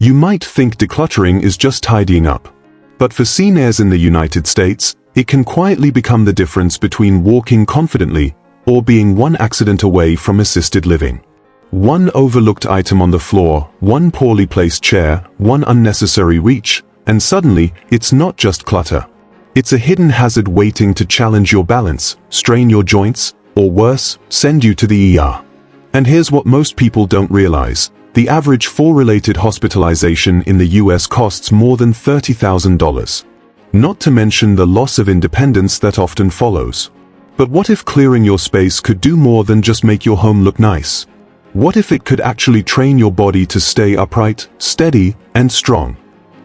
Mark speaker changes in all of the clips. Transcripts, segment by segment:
Speaker 1: You might think decluttering is just tidying up. But for seniors in the United States, it can quietly become the difference between walking confidently or being one accident away from assisted living. One overlooked item on the floor, one poorly placed chair, one unnecessary reach, and suddenly, it's not just clutter. It's a hidden hazard waiting to challenge your balance, strain your joints, or worse, send you to the ER. And here's what most people don't realize. The average fall-related hospitalization in the US costs more than $30,000. Not to mention the loss of independence that often follows. But what if clearing your space could do more than just make your home look nice? What if it could actually train your body to stay upright, steady, and strong?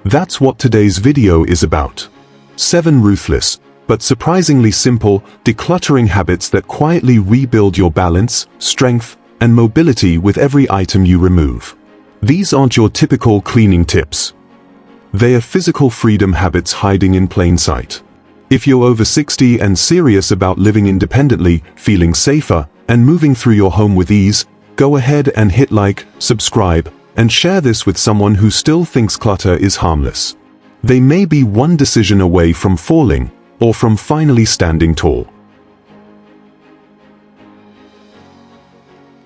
Speaker 1: That's what today's video is about. 7 ruthless, but surprisingly simple, decluttering habits that quietly rebuild your balance, strength, and mobility with every item you remove. These aren't your typical cleaning tips. They are physical freedom habits hiding in plain sight. If you're over 60 and serious about living independently, feeling safer, and moving through your home with ease, go ahead and hit like, subscribe, and share this with someone who still thinks clutter is harmless. They may be one decision away from falling, or from finally standing tall.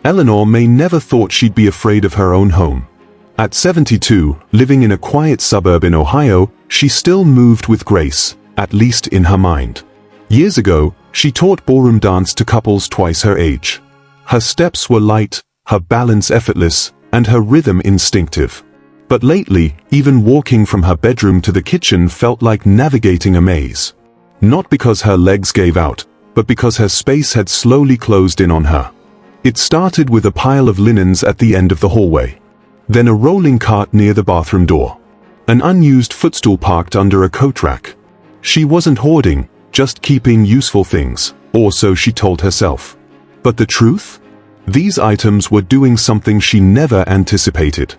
Speaker 1: Eleanor Mae never thought she'd be afraid of her own home. At 72, living in a quiet suburb in Ohio, she still moved with grace, at least in her mind. Years ago, she taught ballroom dance to couples twice her age. Her steps were light, her balance effortless, and her rhythm instinctive. But lately, even walking from her bedroom to the kitchen felt like navigating a maze. Not because her legs gave out, but because her space had slowly closed in on her. It started with a pile of linens at the end of the hallway. Then a rolling cart near the bathroom door. An unused footstool parked under a coat rack. She wasn't hoarding, just keeping useful things, or so she told herself. But the truth? These items were doing something she never anticipated.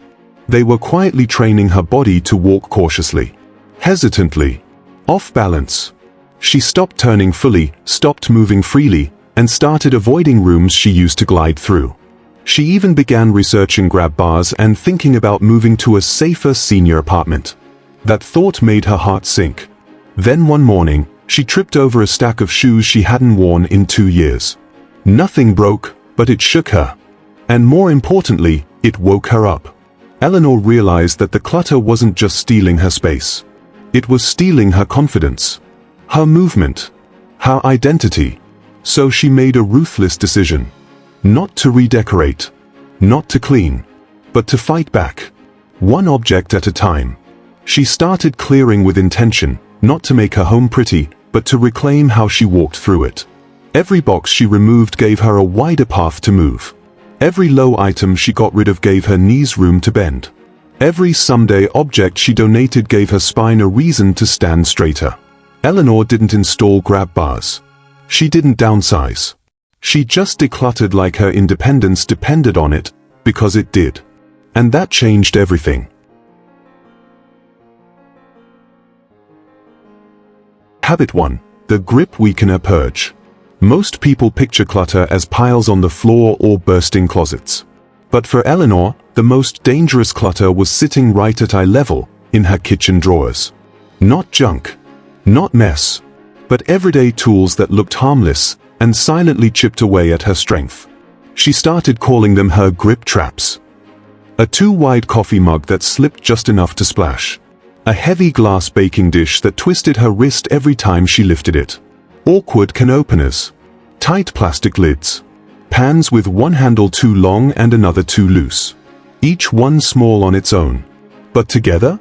Speaker 1: They were quietly training her body to walk cautiously, hesitantly, off balance. She stopped turning fully, stopped moving freely, and started avoiding rooms she used to glide through. She even began researching grab bars and thinking about moving to a safer senior apartment. That thought made her heart sink. Then one morning, she tripped over a stack of shoes she hadn't worn in 2 years. Nothing broke, but it shook her. And more importantly, it woke her up. Eleanor realized that the clutter wasn't just stealing her space. It was stealing her confidence, her movement, her identity. So she made a ruthless decision. Not to redecorate, not to clean, but to fight back. One object at a time. She started clearing with intention, not to make her home pretty, but to reclaim how she walked through it. Every box she removed gave her a wider path to move. Every low item she got rid of gave her knees room to bend. Every someday object she donated gave her spine a reason to stand straighter. Eleanor didn't install grab bars. She didn't downsize. She just decluttered like her independence depended on it, because it did. And that changed everything. Habit 1. The Grip Weakener Purge. Most people picture clutter as piles on the floor or bursting closets. But for Eleanor, the most dangerous clutter was sitting right at eye level, in her kitchen drawers. Not junk. Not mess. But everyday tools that looked harmless, and silently chipped away at her strength. She started calling them her grip traps. A too-wide coffee mug that slipped just enough to splash. A heavy glass baking dish that twisted her wrist every time she lifted it. Awkward can openers. Tight plastic lids. Pans with one handle too long and another too loose. Each one small on its own. But together,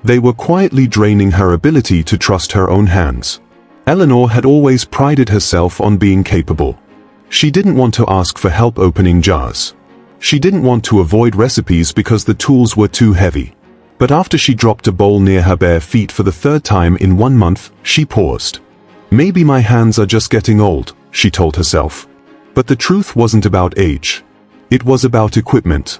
Speaker 1: they were quietly draining her ability to trust her own hands. Eleanor had always prided herself on being capable. She didn't want to ask for help opening jars. She didn't want to avoid recipes because the tools were too heavy. But after she dropped a bowl near her bare feet for the 3rd time in 1 month, she paused. Maybe my hands are just getting old, she told herself. But the truth wasn't about age. It was about equipment.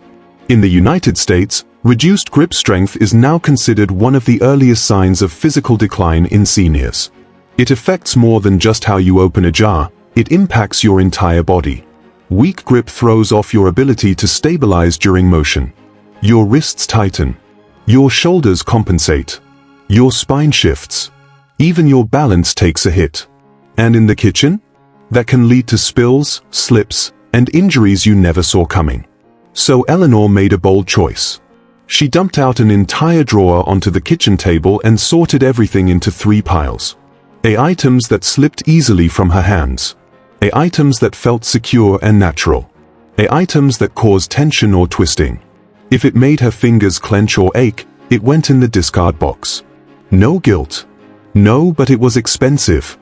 Speaker 1: In the United States, reduced grip strength is now considered one of the earliest signs of physical decline in seniors. It affects more than just how you open a jar, it impacts your entire body. Weak grip throws off your ability to stabilize during motion. Your wrists tighten. Your shoulders compensate. Your spine shifts. Even your balance takes a hit. And in the kitchen? That can lead to spills, slips, and injuries you never saw coming. So Eleanor made a bold choice. She dumped out an entire drawer onto the kitchen table and sorted everything into 3 piles. A items that slipped easily from her hands. A items that felt secure and natural. A items that caused tension or twisting. If it made her fingers clench or ache, it went in the discard box. No guilt. No, but it was expensive.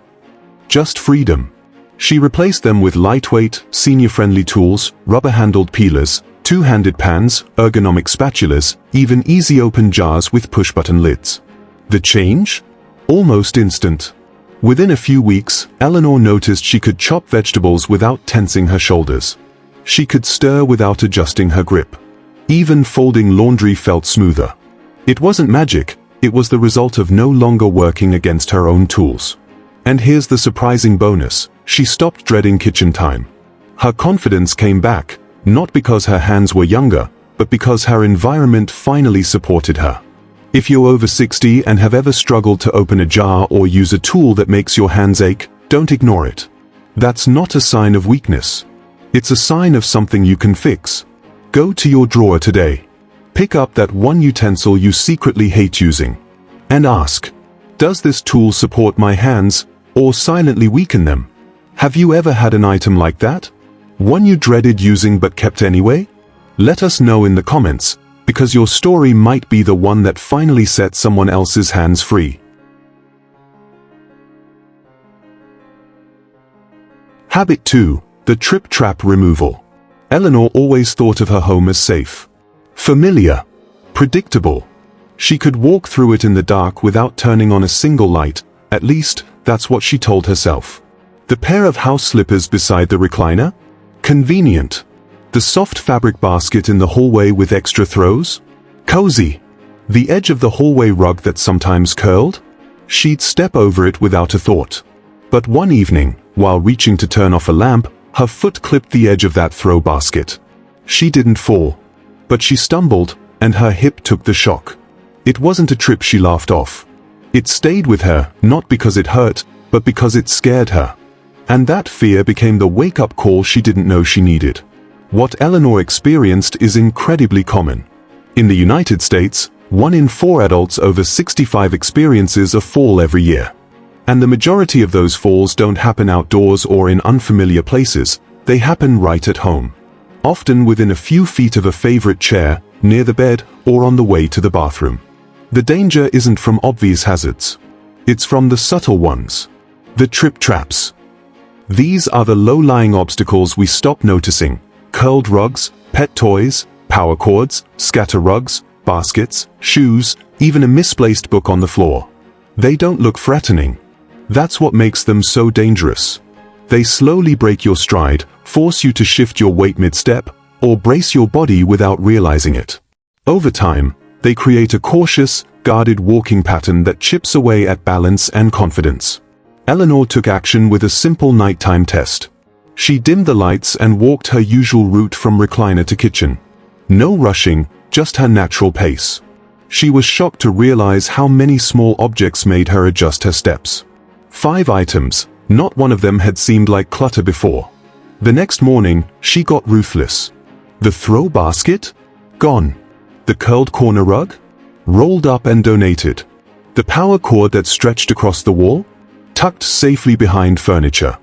Speaker 1: Just freedom. She replaced them with lightweight, senior-friendly tools, rubber-handled peelers, 2-handed pans, ergonomic spatulas, even easy-open jars with push-button lids. The change? Almost instant. Within a few weeks, Eleanor noticed she could chop vegetables without tensing her shoulders. She could stir without adjusting her grip. Even folding laundry felt smoother. It wasn't magic, it was the result of no longer working against her own tools. And here's the surprising bonus: she stopped dreading kitchen time. Her confidence came back, not because her hands were younger, but because her environment finally supported her. If you're over 60 and have ever struggled to open a jar or use a tool that makes your hands ache, don't ignore it. That's not a sign of weakness. It's a sign of something you can fix. Go to your drawer today. Pick up that one utensil you secretly hate using. And ask, does this tool support my hands, or silently weaken them? Have you ever had an item like that? One you dreaded using but kept anyway? Let us know in the comments, because your story might be the one that finally set someone else's hands free. Habit 2. The Trip Trap Removal. Eleanor always thought of her home as safe. Familiar. Predictable. She could walk through it in the dark without turning on a single light, at least, that's what she told herself. The pair of house slippers beside the recliner? Convenient. The soft fabric basket in the hallway with extra throws? Cozy. The edge of the hallway rug that sometimes curled? She'd step over it without a thought. But one evening, while reaching to turn off a lamp, her foot clipped the edge of that throw basket. She didn't fall. But she stumbled, and her hip took the shock. It wasn't a trip she laughed off. It stayed with her, not because it hurt, but because it scared her. And that fear became the wake-up call she didn't know she needed. What Eleanor experienced is incredibly common. In the United States, 1 in 4 adults over 65 experiences a fall every year. And the majority of those falls don't happen outdoors or in unfamiliar places, they happen right at home. Often within a few feet of a favorite chair, near the bed, or on the way to the bathroom. The danger isn't from obvious hazards. It's from the subtle ones. The trip traps. These are the low-lying obstacles we stop noticing. Curled rugs, pet toys, power cords, scatter rugs, baskets, shoes, even a misplaced book on the floor. They don't look threatening. That's what makes them so dangerous. They slowly break your stride, force you to shift your weight mid-step, or brace your body without realizing it. Over time, they create a cautious, guarded walking pattern that chips away at balance and confidence. Eleanor took action with a simple nighttime test. She dimmed the lights and walked her usual route from recliner to kitchen. No rushing, just her natural pace. She was shocked to realize how many small objects made her adjust her steps. 5 items, not one of them had seemed like clutter before. The next morning, she got ruthless. The throw basket? Gone. The curled corner rug? Rolled up and donated. The power cord that stretched across the wall? Tucked safely behind furniture.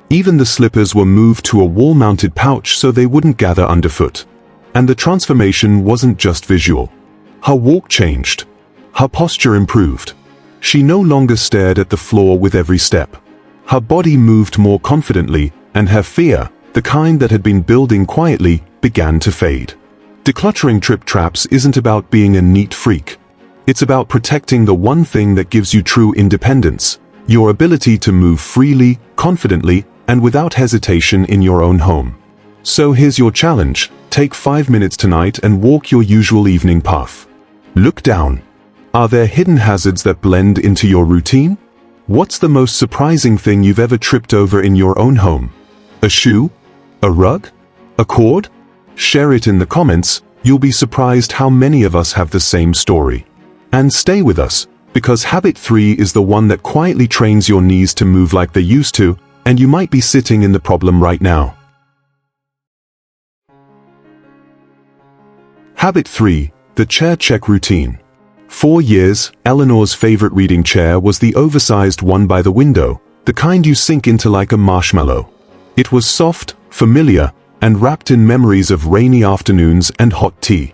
Speaker 1: Even the slippers were moved to a wall-mounted pouch so they wouldn't gather underfoot. And the transformation wasn't just visual. Her walk changed. Her posture improved. She no longer stared at the floor with every step. Her body moved more confidently, and her fear, the kind that had been building quietly, began to fade. Decluttering trip traps isn't about being a neat freak. It's about protecting the one thing that gives you true independence, your ability to move freely, confidently, and without hesitation in your own home. So here's your challenge: take 5 minutes tonight and walk your usual evening path. Look down. Are there hidden hazards that blend into your routine? What's the most surprising thing you've ever tripped over in your own home? A shoe? A rug? A cord? Share it in the comments. You'll be surprised how many of us have the same story. And stay with us, because habit 3 is the one that quietly trains your knees to move like they used to, and you might be sitting in the problem right now. Habit 3, the chair check routine. For years, Eleanor's favorite reading chair was the oversized one by the window, the kind you sink into like a marshmallow. It was soft, familiar, and wrapped in memories of rainy afternoons and hot tea.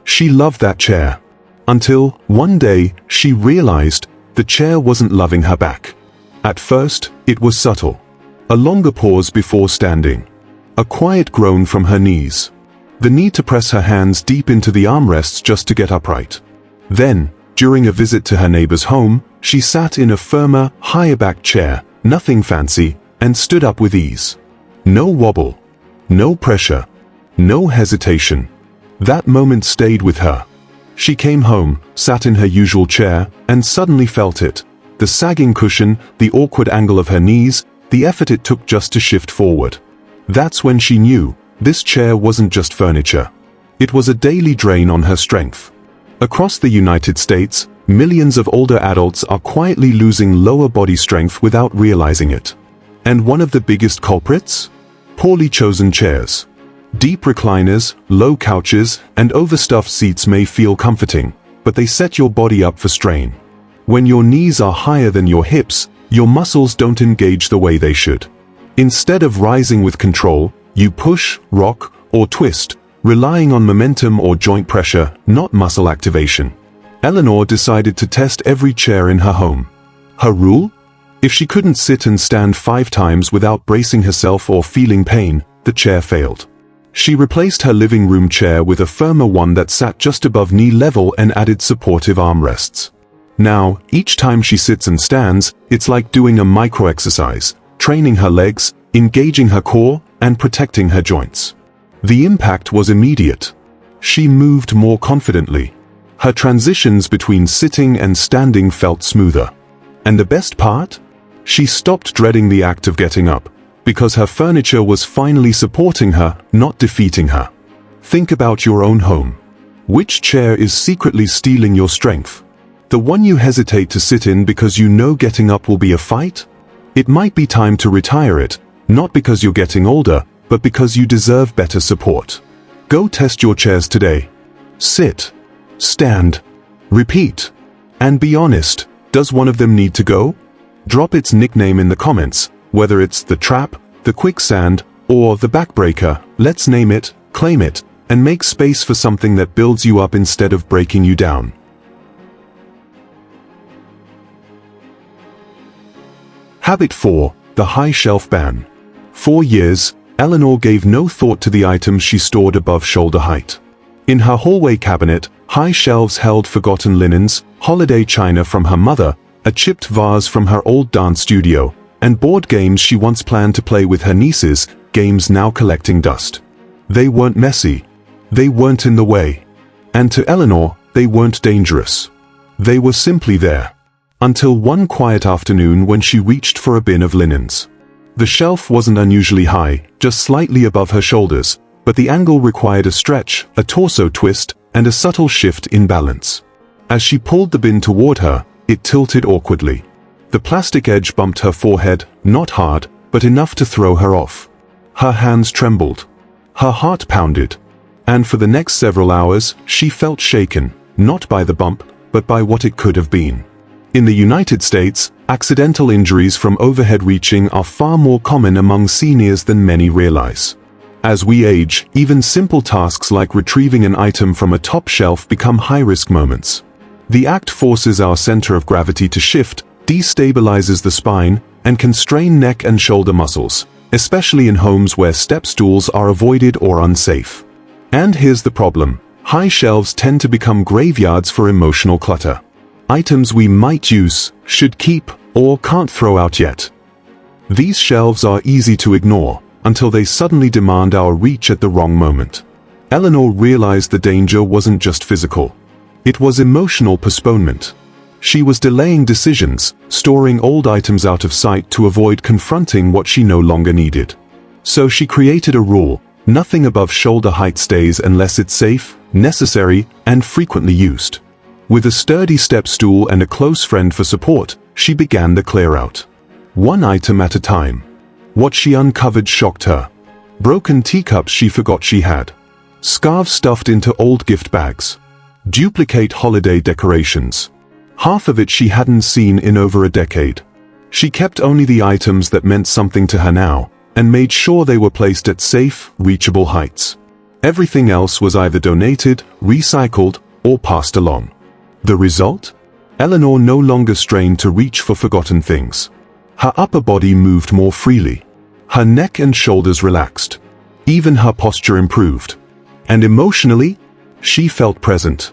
Speaker 1: She loved that chair. Until, one day, she realized the chair wasn't loving her back. At first, it was subtle. A longer pause before standing. A quiet groan from her knees. The need to press her hands deep into the armrests just to get upright. Then, during a visit to her neighbor's home, she sat in a firmer, higher-backed chair, nothing fancy, and stood up with ease. No wobble. No pressure. No hesitation. That moment stayed with her. She came home, sat in her usual chair, and suddenly felt it. The sagging cushion, the awkward angle of her knees, the effort it took just to shift forward. That's when she knew, this chair wasn't just furniture. It was a daily drain on her strength. Across the United States, millions of older adults are quietly losing lower body strength without realizing it. And one of the biggest culprits? Poorly chosen chairs. Deep recliners, low couches, and overstuffed seats may feel comforting, but they set your body up for strain. When your knees are higher than your hips, your muscles don't engage the way they should. Instead of rising with control, you push, rock, or twist, relying on momentum or joint pressure, not muscle activation. Eleanor decided to test every chair in her home. Her rule? If she couldn't sit and stand 5 times without bracing herself or feeling pain, the chair failed. She replaced her living room chair with a firmer one that sat just above knee level and added supportive armrests. Now, each time she sits and stands, it's like doing a micro-exercise, training her legs, engaging her core, and protecting her joints. The impact was immediate. She moved more confidently. Her transitions between sitting and standing felt smoother. And the best part? She stopped dreading the act of getting up, because her furniture was finally supporting her, not defeating her. Think about your own home. Which chair is secretly stealing your strength? The one you hesitate to sit in because you know getting up will be a fight? It might be time to retire it, not because you're getting older, but because you deserve better support. Go test your chairs today. Sit. Stand. Repeat. And be honest, does one of them need to go? Drop its nickname in the comments, whether it's the trap, the quicksand, or the backbreaker. Let's name it, claim it, and make space for something that builds you up instead of breaking you down. Habit 4, the high shelf ban. For years, Eleanor gave no thought to the items she stored above shoulder height. In her hallway cabinet, high shelves held forgotten linens, holiday china from her mother, a chipped vase from her old dance studio, and board games she once planned to play with her nieces, games now collecting dust. They weren't messy. They weren't in the way. And to Eleanor, they weren't dangerous. They were simply there. Until one quiet afternoon when she reached for a bin of linens. The shelf wasn't unusually high, just slightly above her shoulders, but the angle required a stretch, a torso twist, and a subtle shift in balance. As she pulled the bin toward her, it tilted awkwardly. The plastic edge bumped her forehead, not hard, but enough to throw her off. Her hands trembled. Her heart pounded. And for the next several hours, she felt shaken, not by the bump, but by what it could have been. In the United States, accidental injuries from overhead reaching are far more common among seniors than many realize. As we age, even simple tasks like retrieving an item from a top shelf become high-risk moments. The act forces our center of gravity to shift, destabilizes the spine, and can strain neck and shoulder muscles, especially in homes where step stools are avoided or unsafe. And here's the problem. High shelves tend to become graveyards for emotional clutter. Items we might use, should keep, or can't throw out yet. These shelves are easy to ignore, until they suddenly demand our reach at the wrong moment. Eleanor realized the danger wasn't just physical. It was emotional postponement. She was delaying decisions, storing old items out of sight to avoid confronting what she no longer needed. So she created a rule: nothing above shoulder height stays unless it's safe, necessary, and frequently used. With a sturdy step stool and a close friend for support, she began the clear-out. One item at a time. What she uncovered shocked her. Broken teacups she forgot she had. Scarves stuffed into old gift bags. Duplicate holiday decorations. Half of it she hadn't seen in over a decade. She kept only the items that meant something to her now, and made sure they were placed at safe, reachable heights. Everything else was either donated, recycled, or passed along. The result? Eleanor no longer strained to reach for forgotten things. Her upper body moved more freely. Her neck and shoulders relaxed. Even her posture improved. And emotionally, she felt present.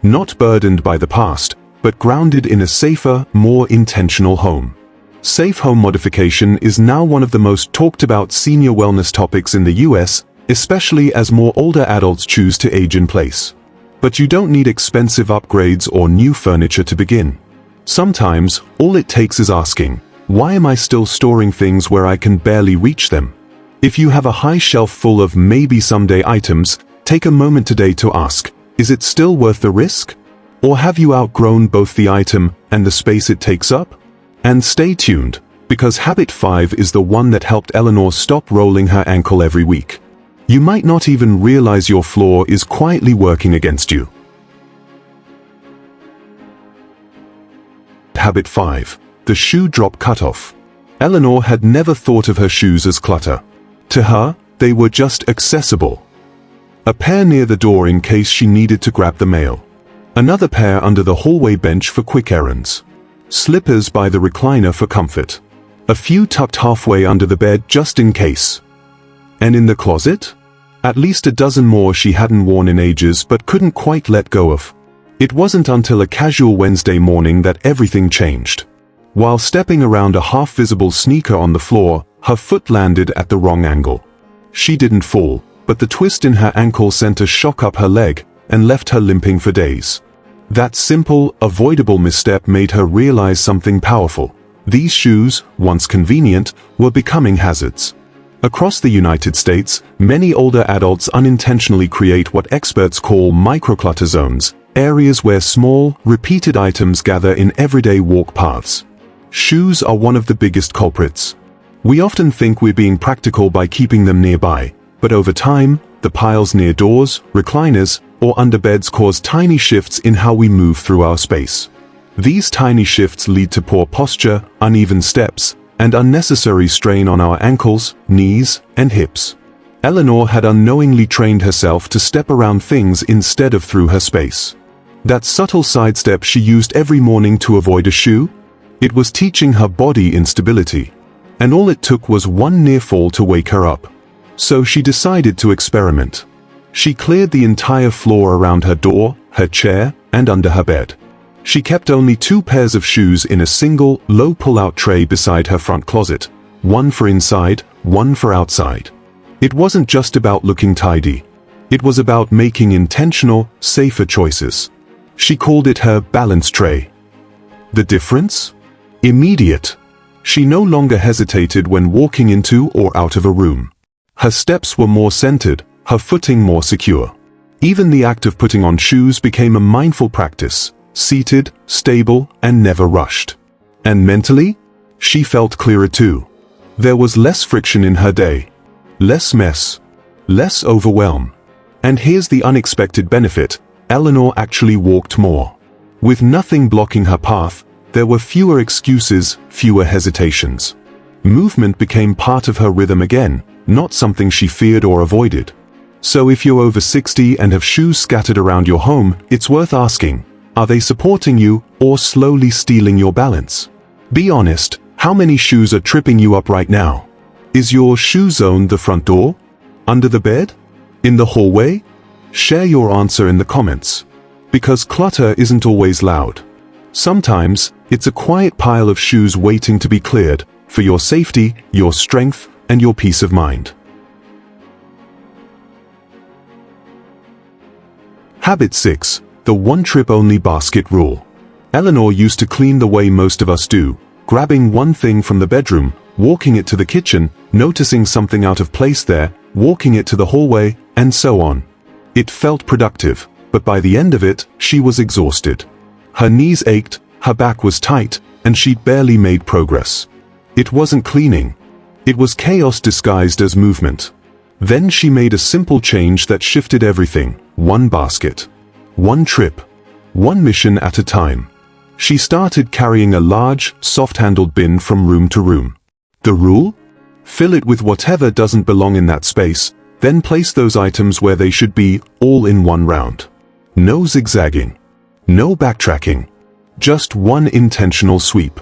Speaker 1: Not burdened by the past, but grounded in a safer, more intentional home. Safe home modification is now one of the most talked about senior wellness topics in the US, especially as more older adults choose to age in place. But you don't need expensive upgrades or new furniture to begin. Sometimes, all it takes is asking, why am I still storing things where I can barely reach them? If you have a high shelf full of maybe someday items, take a moment today to ask, is it still worth the risk? Or have you outgrown both the item and the space it takes up? And stay tuned, because habit 5 is the one that helped Eleanor stop rolling her ankle every week. You might not even realize your floor is quietly working against you. Habit 5. The shoe drop cutoff. Eleanor had never thought of her shoes as clutter. To her, they were just accessible. A pair near the door in case she needed to grab the mail. Another pair under the hallway bench for quick errands. Slippers by the recliner for comfort. A few tucked halfway under the bed just in case. And in the closet? At least a dozen more she hadn't worn in ages but couldn't quite let go of. It wasn't until a casual Wednesday morning that everything changed. While stepping around a half-visible sneaker on the floor, her foot landed at the wrong angle. She didn't fall, but the twist in her ankle sent a shock up her leg and left her limping for days. That simple, avoidable misstep made her realize something powerful. These shoes, once convenient, were becoming hazards. Across the United States, many older adults unintentionally create what experts call microclutter zones, areas where small, repeated items gather in everyday walk paths. Shoes are one of the biggest culprits. We often think we're being practical by keeping them nearby, but over time, the piles near doors, recliners, or under beds cause tiny shifts in how we move through our space. These tiny shifts lead to poor posture, uneven steps, and unnecessary strain on our ankles, knees, and hips. Eleanor had unknowingly trained herself to step around things instead of through her space. That subtle sidestep she used every morning to avoid a shoe? It was teaching her body instability. And all it took was one near fall to wake her up. So she decided to experiment. She cleared the entire floor around her door, her chair, and under her bed. She kept only 2 pairs of shoes in a single, low pull-out tray beside her front closet, one for inside, one for outside. It wasn't just about looking tidy. It was about making intentional, safer choices. She called it her balance tray. The difference? Immediate. She no longer hesitated when walking into or out of a room. Her steps were more centered, her footing more secure. Even the act of putting on shoes became a mindful practice, seated, stable, and never rushed. And mentally, she felt clearer too. There was less friction in her day. Less mess. Less overwhelm. And here's the unexpected benefit: Eleanor actually walked more. With nothing blocking her path, there were fewer excuses, fewer hesitations. Movement became part of her rhythm again, not something she feared or avoided. So if you're over 60 and have shoes scattered around your home, it's worth asking, are they supporting you or slowly stealing your balance? Be honest, how many shoes are tripping you up right now? Is your shoe zone the front door? Under the bed? In the hallway? Share your answer in the comments. Because clutter isn't always loud. Sometimes, it's a quiet pile of shoes waiting to be cleared, for your safety, your strength, and your peace of mind. Habit 6. The one-trip-only basket rule. Eleanor used to clean the way most of us do, grabbing one thing from the bedroom, walking it to the kitchen, noticing something out of place there, walking it to the hallway, and so on. It felt productive, but by the end of it, she was exhausted. Her knees ached, her back was tight, and she'd barely made progress. It wasn't cleaning. It was chaos disguised as movement. Then she made a simple change that shifted everything: one basket, one trip, one mission at a time. She started carrying a large, soft-handled bin from room to room. The rule? Fill it with whatever doesn't belong in that space, then place those items where they should be, all in one round. No zigzagging. No backtracking. Just one intentional sweep.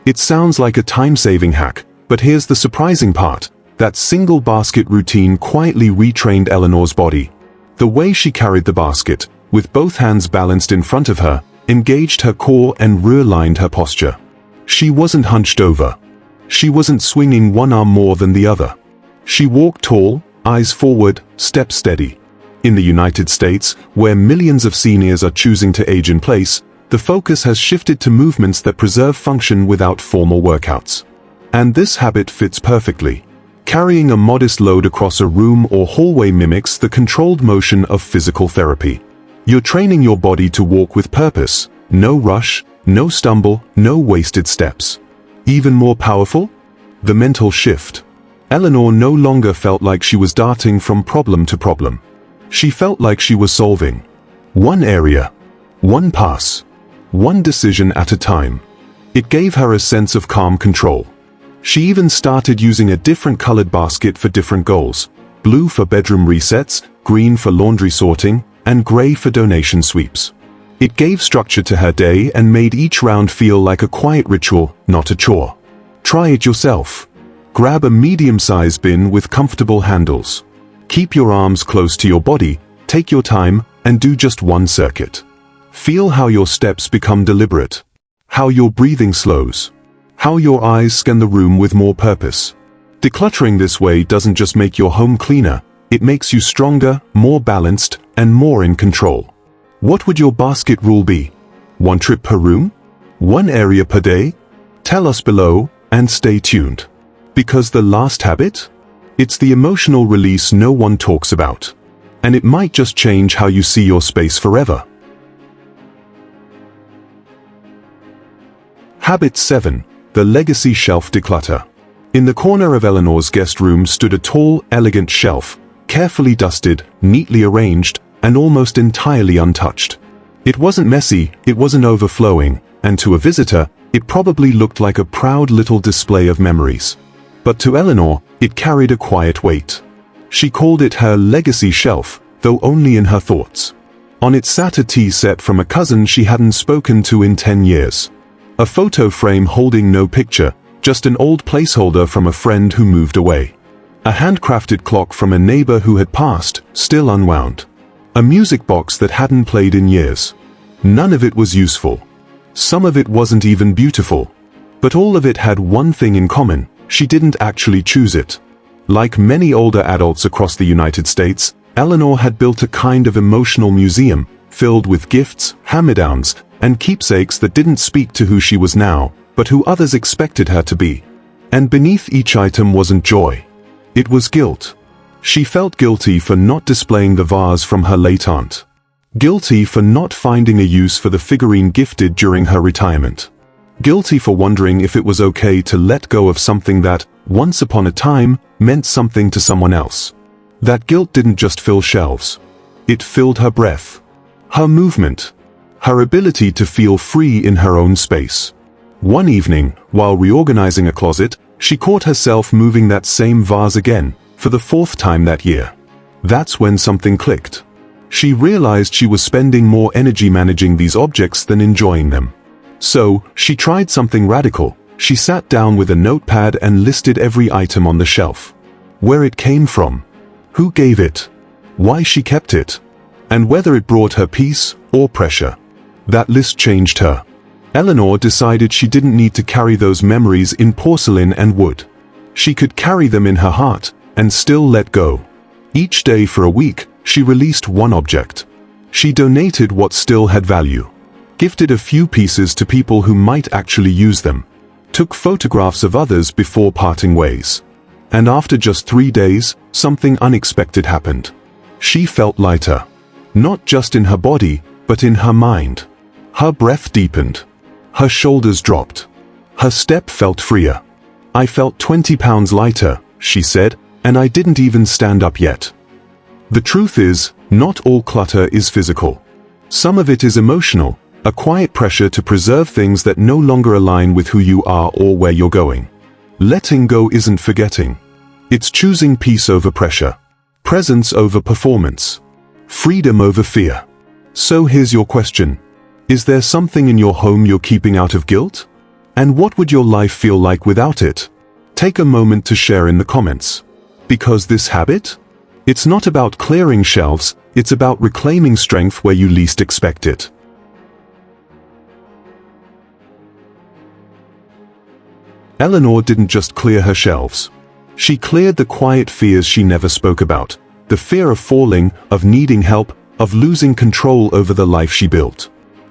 Speaker 1: It sounds like a time-saving hack, but here's the surprising part. That single basket routine quietly retrained Eleanor's body. The way she carried the basket, with both hands balanced in front of her, engaged her core and realigned her posture. She wasn't hunched over. She wasn't swinging one arm more than the other. She walked tall, eyes forward, step steady. In the United States, where millions of seniors are choosing to age in place, the focus has shifted to movements that preserve function without formal workouts. And this habit fits perfectly. Carrying a modest load across a room or hallway mimics the controlled motion of physical therapy. You're training your body to walk with purpose. No rush, no stumble, no wasted steps. Even more powerful? The mental shift. Eleanor no longer felt like she was darting from problem to problem. She felt like she was solving one area, one pass, one decision at a time. It gave her a sense of calm control. She even started using a different colored basket for different goals: blue for bedroom resets, green for laundry sorting, and gray for donation sweeps. It gave structure to her day and made each round feel like a quiet ritual, not a chore. Try it yourself. Grab a medium-sized bin with comfortable handles. Keep your arms close to your body, take your time, and do just one circuit. Feel how your steps become deliberate. How your breathing slows. How your eyes scan the room with more purpose. Decluttering this way doesn't just make your home cleaner, it makes you stronger, more balanced, and more in control. What would your basket rule be? One trip per room? One area per day? Tell us below, and stay tuned. Because the last habit? It's the emotional release no one talks about. And it might just change how you see your space forever. Habit 7. The Legacy Shelf Declutter. In the corner of Eleanor's guest room stood a tall, elegant shelf, carefully dusted, neatly arranged, and almost entirely untouched. It wasn't messy, it wasn't overflowing, and to a visitor, it probably looked like a proud little display of memories. But to Eleanor, it carried a quiet weight. She called it her legacy shelf, though only in her thoughts. On it sat a tea set from a cousin she hadn't spoken to in 10 years. A photo frame holding no picture, just an old placeholder from a friend who moved away. A handcrafted clock from a neighbor who had passed, still unwound. A music box that hadn't played in years. None of it was useful. Some of it wasn't even beautiful. But all of it had one thing in common: she didn't actually choose it. Like many older adults across the United States, Eleanor had built a kind of emotional museum, filled with gifts, hand-me-downs, and keepsakes that didn't speak to who she was now, but who others expected her to be. And beneath each item wasn't joy. It was guilt. She felt guilty for not displaying the vase from her late aunt. Guilty for not finding a use for the figurine gifted during her retirement. Guilty for wondering if it was okay to let go of something that, once upon a time, meant something to someone else. That guilt didn't just fill shelves. It filled her breath. Her movement. Her ability to feel free in her own space. One evening, while reorganizing a closet, she caught herself moving that same vase again, for the 4th time that year. That's when something clicked. She realized she was spending more energy managing these objects than enjoying them. So, she tried something radical. She sat down with a notepad and listed every item on the shelf. Where it came from. Who gave it. Why she kept it. And whether it brought her peace or pressure. That list changed her. Eleanor decided she didn't need to carry those memories in porcelain and wood. She could carry them in her heart, and still let go. Each day for a week, she released one object. She donated what still had value. Gifted a few pieces to people who might actually use them. Took photographs of others before parting ways. And after just 3 days, something unexpected happened. She felt lighter. Not just in her body, but in her mind. Her breath deepened. Her shoulders dropped. Her step felt freer. "I felt 20 pounds lighter," she said, "and I didn't even stand up yet." The truth is, not all clutter is physical. Some of it is emotional, a quiet pressure to preserve things that no longer align with who you are or where you're going. Letting go isn't forgetting. It's choosing peace over pressure, presence over performance, freedom over fear. So here's your question. Is there something in your home you're keeping out of guilt? And what would your life feel like without it? Take a moment to share in the comments. Because this habit? It's not about clearing shelves, it's about reclaiming strength where you least expect it. Eleanor didn't just clear her shelves. She cleared the quiet fears she never spoke about. The fear of falling, of needing help, of losing control over the life she built.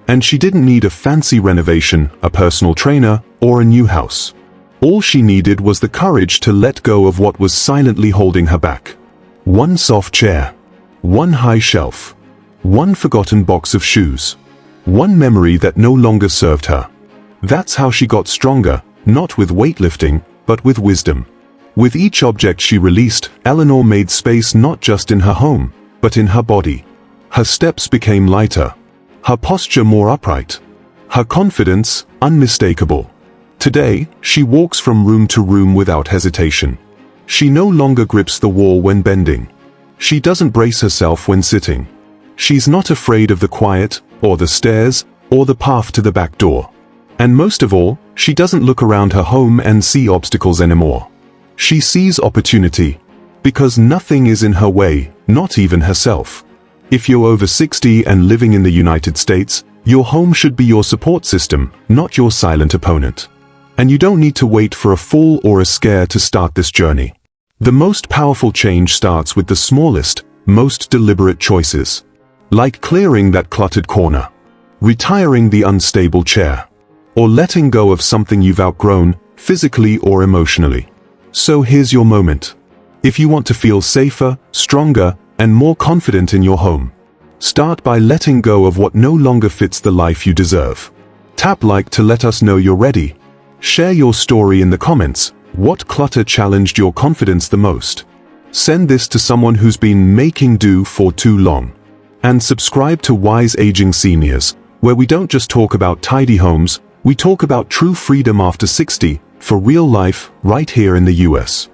Speaker 1: And she didn't need a fancy renovation, a personal trainer, or a new house. All she needed was the courage to let go of what was silently holding her back. One soft chair. One high shelf. One forgotten box of shoes. One memory that no longer served her. That's how she got stronger, not with weightlifting, but with wisdom. With each object she released, Eleanor made space not just in her home, but in her body. Her steps became lighter. Her posture more upright. Her confidence unmistakable. Today, she walks from room to room without hesitation. She no longer grips the wall when bending. She doesn't brace herself when sitting. She's not afraid of the quiet, or the stairs, or the path to the back door. And most of all, she doesn't look around her home and see obstacles anymore. She sees opportunity. Because nothing is in her way, not even herself. If you're over 60 and living in the United States, your home should be your support system, not your silent opponent. And you don't need to wait for a fall or a scare to start this journey. The most powerful change starts with the smallest, most deliberate choices. Like clearing that cluttered corner, retiring the unstable chair, or letting go of something you've outgrown, physically or emotionally. So here's your moment. If you want to feel safer, stronger, and more confident in your home, start by letting go of what no longer fits the life you deserve. Tap like to let us know you're ready. Share your story in the comments. What clutter challenged your confidence the most? Send this to someone who's been making do for too long. And subscribe to Wise Aging Seniors, where we don't just talk about tidy homes, we talk about true freedom after 60, for real life, right here in the US.